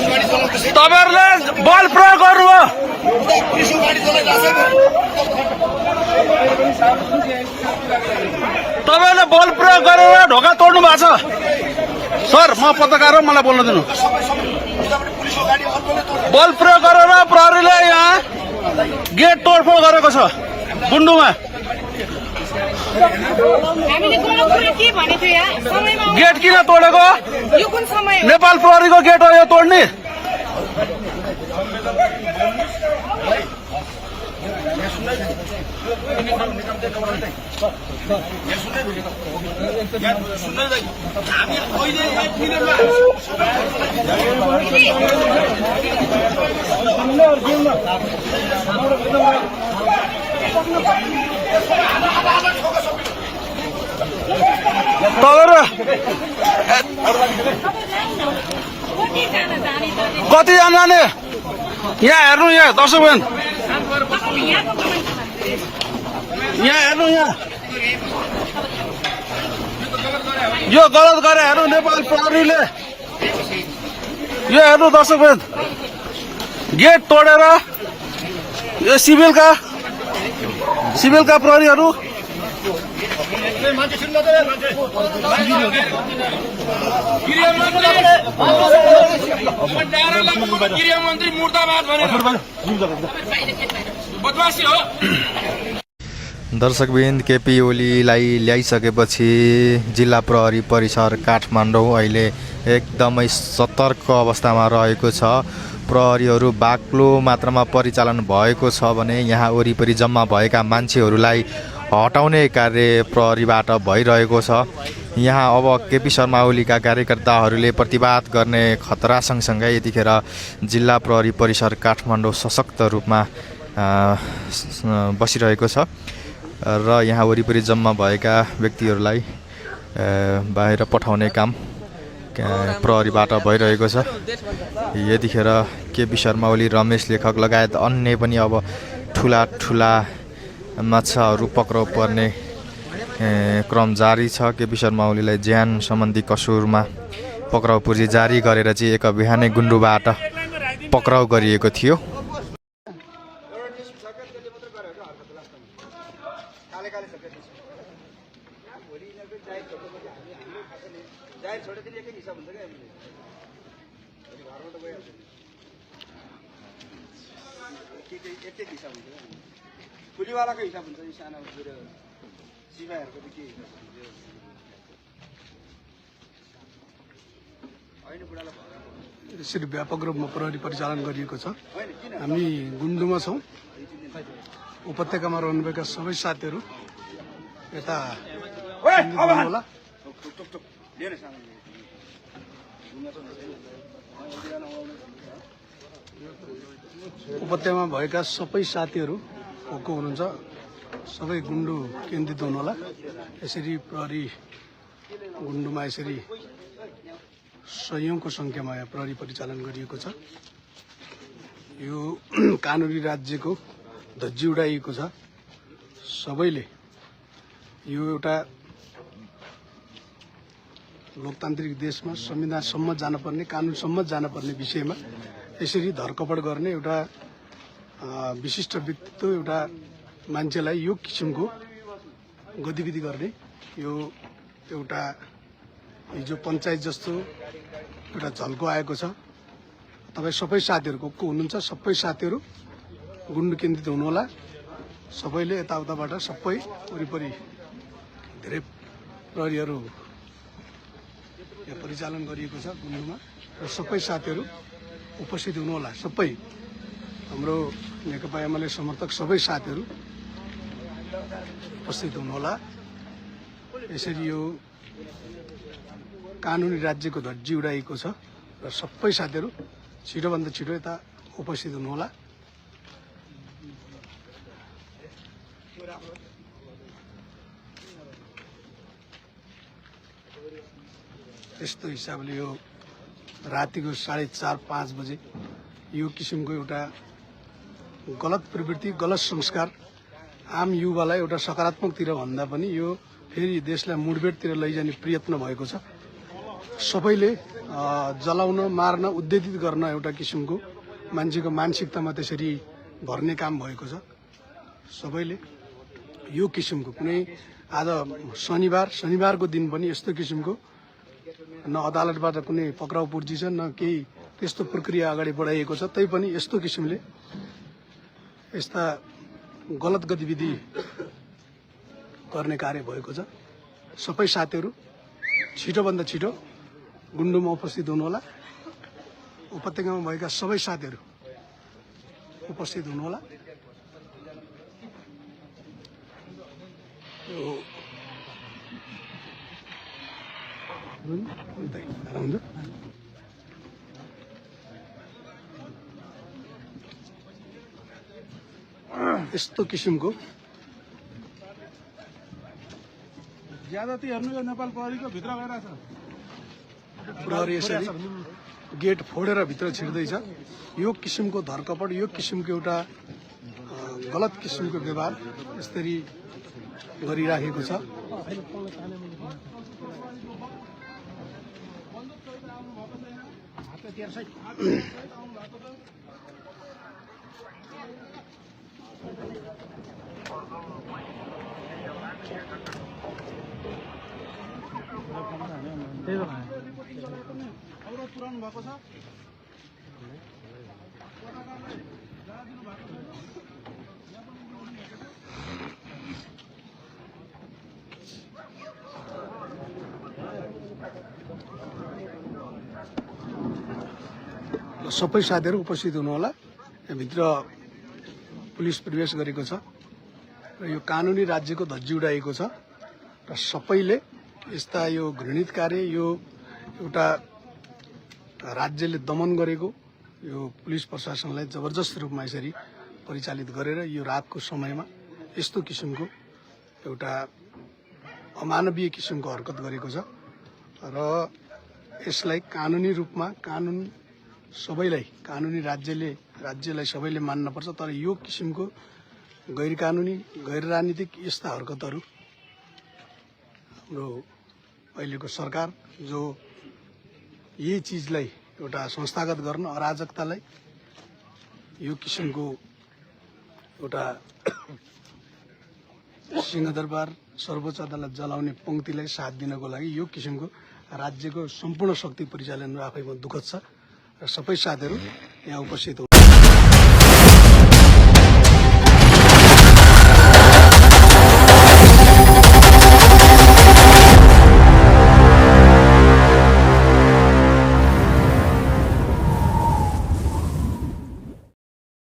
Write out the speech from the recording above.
तपाईहरुले बल प्रयोग गर्नुभयो। तपाईहरुले बल प्रयोग गरेर ढोका तोड्नु भएको छ। सर म पत्रकार हो, मलाई बोल्न दिनु। बल प्रयोग गरेर प्रहरीले यहाँ गेट तोडफोड गरेको छ गुन्डुमा। गेट किन तोडेको? नेपाल प्रहरीको गेट हो यो तोड्ने। कतिजना जाने यहाँ हेर्नु, यहाँ दर्शकगण यहाँ हेर्नु, यहाँ यो गलत गरे हेर्नु नेपाल प्रहरीले। यो हेर्नु दर्शकगण, गेट तोडेर यो सिभिलका प्रहरीहरू गृहमन्त्री मुर्दाबाद भनेर बदमासी हो। दर्शकबिन्द केपी ओलीलाई ल्याइसकेपछि जिल्ला प्रहरी परिसर काठमाडौँ अहिले एकदमै सतर्क अवस्थामा रहेको छ। प्रहरीहरू बाक्लो मात्रामा परिचालन भएको छ भने यहाँ वरिपरि जम्मा भएका मान्छेहरूलाई हटाउने कार्य प्रहरीबाट भइरहेको छ। यहाँ अब केपी शर्मा ओलीका कार्यकर्ताहरूले प्रतिवाद गर्ने खतरा सँगसँगै यतिखेर जिल्ला प्रहरी परिसर काठमाडौँ सशक्त रूपमा बसिरहेको छ र यहाँ वरिपरि जम्मा भएका व्यक्तिहरूलाई बाहिर पठाउने काम प्रहरीबाट भइरहेको छ। यतिखेर केपी शर्मा ओली, रमेश लेखक लगायत अन्य पनि अब ठुला माछाहरू पक्राउ पर्ने क्रम जारी छ। केपी शर्मा ओलीलाई ज्यान सम्बन्धी कसुरमा पक्राउ पुर्जी जारी गरेर चाहिँ एक बिहानै गुन्डुबाट पक्राउ गरिएको थियो। पुलिवालाको हिसाब हुन्छ, सानो सिपाहीहरूको त के हिसाब हुन्छ। यसरी व्यापक रूपमा प्रहरी परिचालन गरिएको छ। हामी गुन्डुमा छौँ। उपत्यकामा रहनुभएका सबै साथीहरू यता होला। उपत्यकामा भएका सबै साथीहरू को हुनुहुन्छ, सबै गुन्डु केन्द्रित हुनुहोला। यसरी प्रहरी गुन्डुमा यसरी सयौंको संख्यामा यहाँ प्रहरी परिचालन गरिएको छ। यो कानुनी राज्यको धज्जी उडाइएको छ। सबैले यो एउटा लोकतान्त्रिक देशमा संविधानसम्म जानुपर्ने, कानुनसम्म जानुपर्ने विषयमा यसरी धरकपड गर्ने एउटा विशिष्ट व्यक्तित्व, एउटा मान्छेलाई यो किसिमको गतिविधि गर्ने यो एउटा हिजो पञ्चायत जस्तो एउटा झल्को आएको छ। तपाईँ सबै साथीहरू को हुनुहुन्छ, सबै साथीहरू गुन्डु केन्द्रित हुनुहोला। सबैले यताउताबाट सबै वरिपरि धेरै प्रहरीहरू यहाँ परिचालन गरिएको छ गुन्डुमा र सबै साथीहरू उपस्थित हुनुहोला। सबै हाम्रो नेकपा एमाले समर्थक सबै साथीहरू उपस्थित हुनुहोला। यसरी यो कानुनी राज्यको धज्जी उडाइएको छ र सबै साथीहरू छिटोभन्दा छिटो यता उपस्थित हुनुहोला। यस्तो हिसाबले यो रातिको 4:30-5 बजे यो किसिमको एउटा गलत प्रवृत्ति, गलत संस्कार आम युवालाई एउटा सकारात्मकतिर भन्दा पनि यो फेरि देशलाई मुडबेडतिर लैजाने प्रयत्न भएको छ। सबैले जलाउन मार्न उद्देशित गर्न एउटा किसिमको मान्छेको मानसिकतामा त्यसरी भर्ने काम भएको छ। सबैले यो किसिमको कुनै आज शनिबारको दिन पनि यस्तो किसिमको न अदालतबाट कुनै पक्राउ पुर्जी छ न केही त्यस्तो प्रक्रिया अगाडि बढाइएको छ, तैपनि यस्तो किसिमले यस्ता गलत गतिविधि गर्ने कार्य भएको छ। सबै साथीहरू छिटोभन्दा छिटो गुन्डुमा उपस्थित हुनुहोला। उपत्यकामा भएका सबै साथीहरू उपस्थित हुनुहोला। यस्तो किसिमको ज्यादाती हेर्नु यो नेपाल प्रहरीको भित्र गइरहेछ। प्रहरी यसरी गेट फोडेर भित्र छिर्दैछ। यो किसिमको धरकपड, यो किसिमको एउटा गलत किसिमको व्यवहार यसरी गरिराखेको छ। पुरानो भएको छ। सबै साथीहरू उपस्थित हुनुहोला। भित्र पुलिस प्रवेश गरेको छ र यो कानुनी राज्यको धज्जी उडाएको छ र सबैले यस्ता यो घृणित कार्य, यो एउटा राज्यले दमन गरेको यो पुलिस प्रशासनलाई जबरजस्त रूपमा यसरी परिचालित गरेर यो रातको समयमा यस्तो किसिमको एउटा अमानवीय किसिमको हरकत गरेको छ र यसलाई कानुनी रूपमा कानुनी राज्यलाई सबैले मान्नुपर्छ। तर यो किसिमको गैर कानुनी गैर राजनीतिक यस्ता हरकतहरू हाम्रो अहिलेको सरकार जो यही चिजलाई एउटा संस्थागत गर्न, अराजकतालाई यो किसिमको एउटा सिंहदरबार सर्वोच्च अदालत जलाउने पंक्तिलाई साथ दिनको लागि यो किसिमको राज्यको सम्पूर्ण शक्ति परिचालन आफैमा दुःखद छ र सबै साथीहरू यहाँ उपस्थित